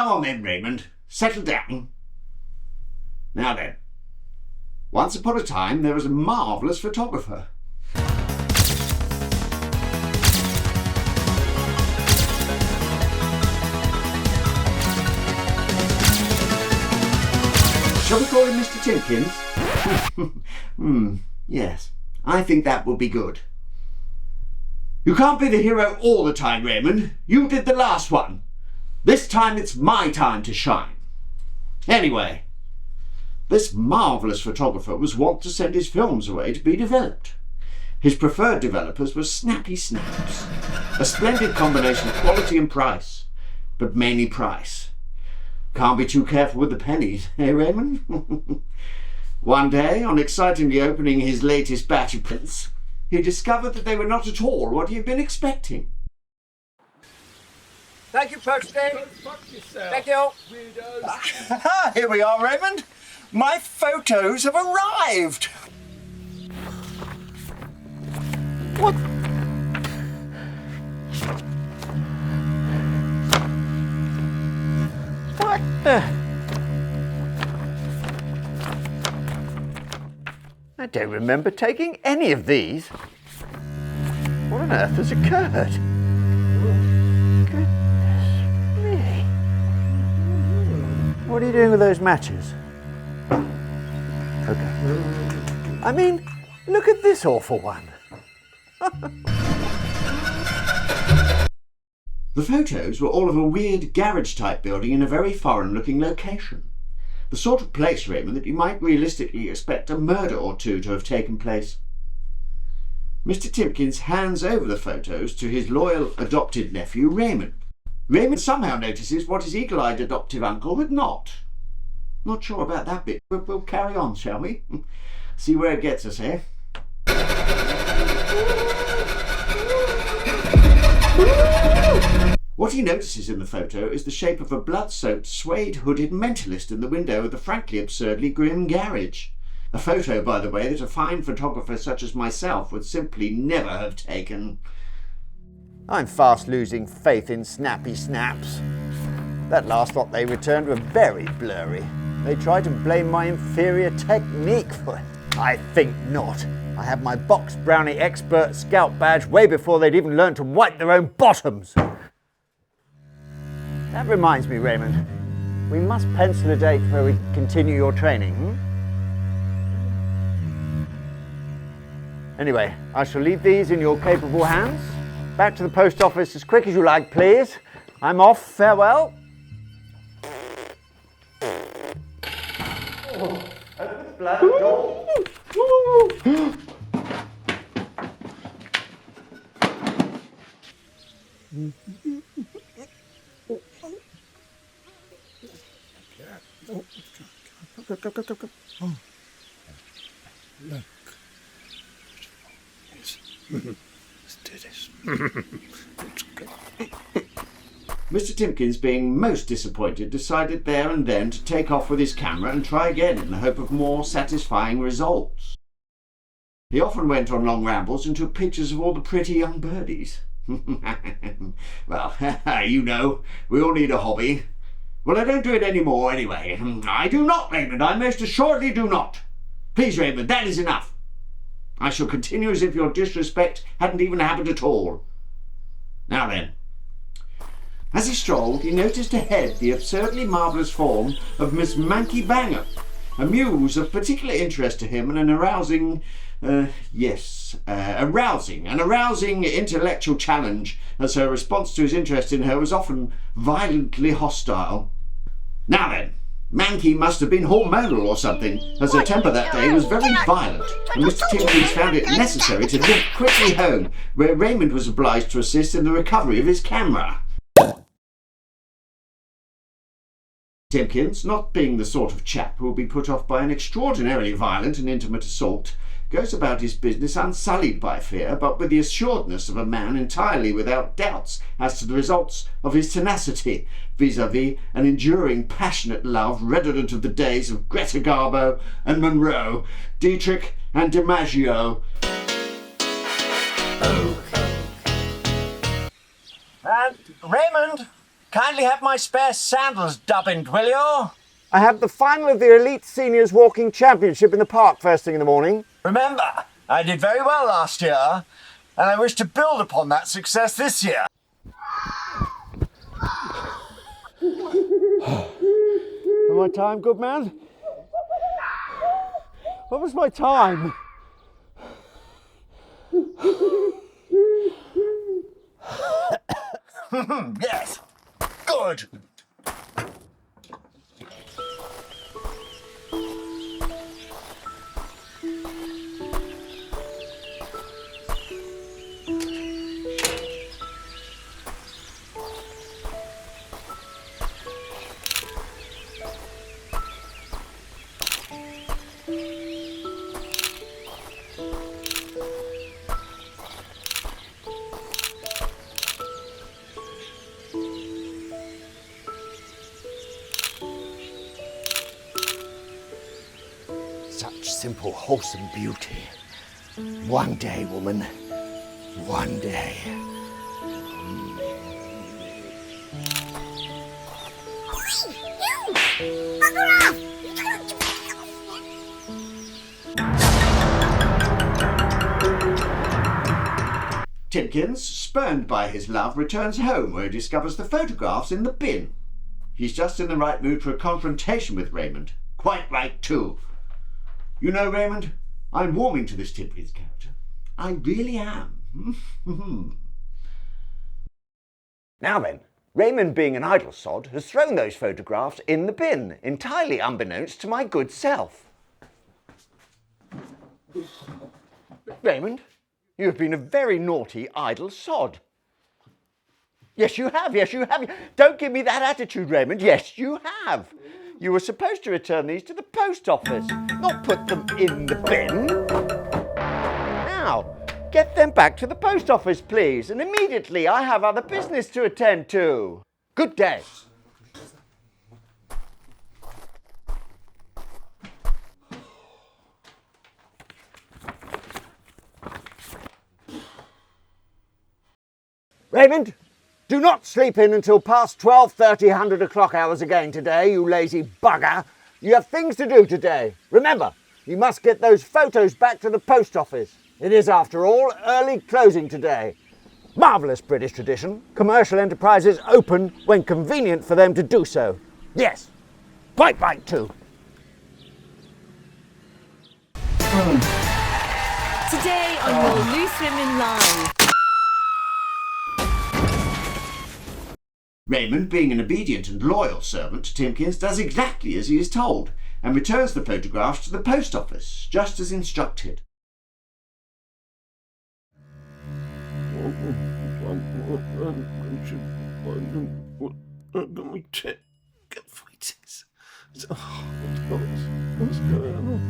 Come on then, Raymond. Settle down. Now then. Once upon a time, there was a marvellous photographer. Shall we call him Mr. Timpkins? Yes, I think that would be good. You can't be the hero all the time, Raymond. You did the last one. This time it's my time to shine. Anyway, this marvellous photographer was wont to send his films away to be developed. His preferred developers were Snappy Snaps, a splendid combination of quality and price, but mainly price. Can't be too careful with the pennies, eh, Raymond? One day, on excitingly opening his latest batch of prints, he discovered that they were not at all what he had been expecting. Thank you, Poached. Thank you. Here we are, Raymond. My photos have arrived. What? What the? I don't remember taking any of these. What on earth has occurred? Goodness me. What are you doing with those matches? Okay. I mean, look at this awful one. The photos were all of a weird garage-type building in a very foreign-looking location. The sort of place, Raymond, that you might realistically expect a murder or two to have taken place. Mr. Timpkins hands over the photos to his loyal adopted nephew, Raymond. Raymond somehow notices what his eagle-eyed adoptive uncle had not. Not sure about that bit, but we'll carry on, shall we? See where it gets us, eh? What he notices in the photo is the shape of a blood-soaked, suede-hooded mentalist in the window of the frankly absurdly grim garage. A photo, by the way, that a fine photographer such as myself would simply never have taken. I'm fast losing faith in Snappy Snaps. That last lot they returned were very blurry. They tried to blame my inferior technique for it. I think not. I had my box brownie expert scout badge way before they'd even learned to wipe their own bottoms. That reminds me, Raymond, we must pencil a date where we continue your training. Anyway, I shall leave these in your capable hands. Back to the post office as quick as you like, please. I'm off. Farewell. Oh, open the bloody door. Go. Oh. Look. Let's do this. Let's go. Mr. Timpkins, being most disappointed, decided there and then to take off with his camera and try again in the hope of more satisfying results. He often went on long rambles and took pictures of all the pretty young birdies. Well, you know, we all need a hobby. Well, I don't do it anymore anyway. I do not, Raymond. I most assuredly do not. Please, Raymond, that is enough. I shall continue as if your disrespect hadn't even happened at all. Now then. As he strolled, he noticed ahead the absurdly marvellous form of Miss Manky Banger, a muse of particular interest to him and an arousing intellectual challenge, as her response to his interest in her was often violently hostile. Now then, Manky must have been hormonal or something, as her temper that day was very violent, and Mr. Timpkins found it necessary to limp quickly home, where Raymond was obliged to assist in the recovery of his camera. Timpkins, not being the sort of chap who will be put off by an extraordinarily violent and intimate assault, goes about his business unsullied by fear, but with the assuredness of a man entirely without doubts as to the results of his tenacity vis-à-vis an enduring passionate love redolent of the days of Greta Garbo and Monroe, Dietrich and DiMaggio. And Raymond, Kindly have my spare sandals dubbined, will you? I have the final of the Elite Seniors Walking Championship in the park first thing in the morning. Remember, I did very well last year, and I wish to build upon that success this year. My time, good man? What was my time? Yes, good. Such simple, wholesome beauty. One day, woman. One day. Timpkins, spurned by his love, returns home where he discovers the photographs in the bin. He's just in the right mood for a confrontation with Raymond. Quite right, too. You know, Raymond, I'm warming to this Timpkins character. I really am. Now then, Raymond, being an idle sod, has thrown those photographs in the bin, entirely unbeknownst to my good self. Raymond, you have been a very naughty, idle sod. Yes, you have. Yes, you have. Don't give me that attitude, Raymond. Yes, you have. You were supposed to return these to the post office, not put them in the bin. Now, get them back to the post office, please, and immediately. I have other business to attend to. Good day. Raymond, do not sleep in until past 12:30, 100 o'clock hours again today, you lazy bugger. You have things to do today. Remember, you must get those photos back to the post office. It is, after all, early closing today. Marvellous British tradition. Commercial enterprises open when convenient for them to do so. Yes, quite right too. Today on your Loose Women Live. Raymond, being an obedient and loyal servant to Timpkins, does exactly as he is told and returns the photographs to the post office, just as instructed. What's going on?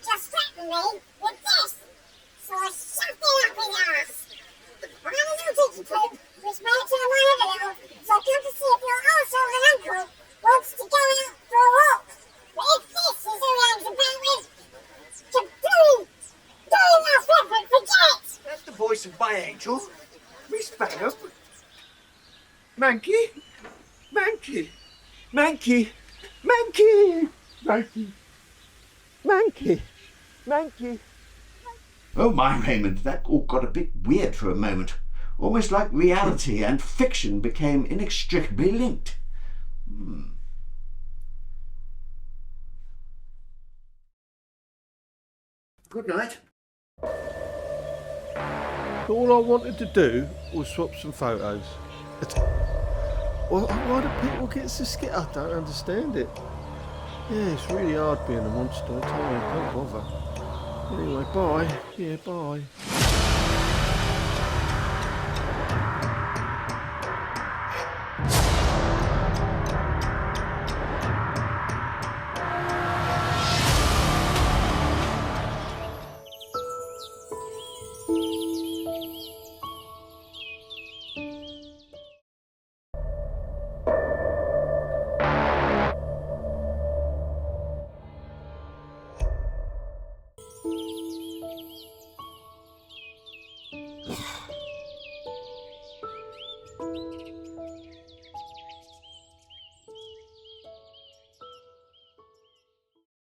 Just threatened me with this, so I shoved it up his ass. I have a little dinky poop, which makes it my little, so I've come to see if your arsehole and uncle wants to go out for a walk. But if this is who he hangs about with, kaboom! Doing last reference, forget! That's the voice of my angel, Miss Bangham. Mankey, Mankey, Mankey, Mankey, Mankey, Mankey, Mankey. Oh my, Raymond, that all got a bit weird for a moment. Almost like reality and fiction became inextricably linked. Good night. all I wanted to do was swap some photos. Well, why do people get so scared? I don't understand it. Yeah, it's really hard being a monster, I tell you, don't bother. Anyway, bye. Yeah, bye.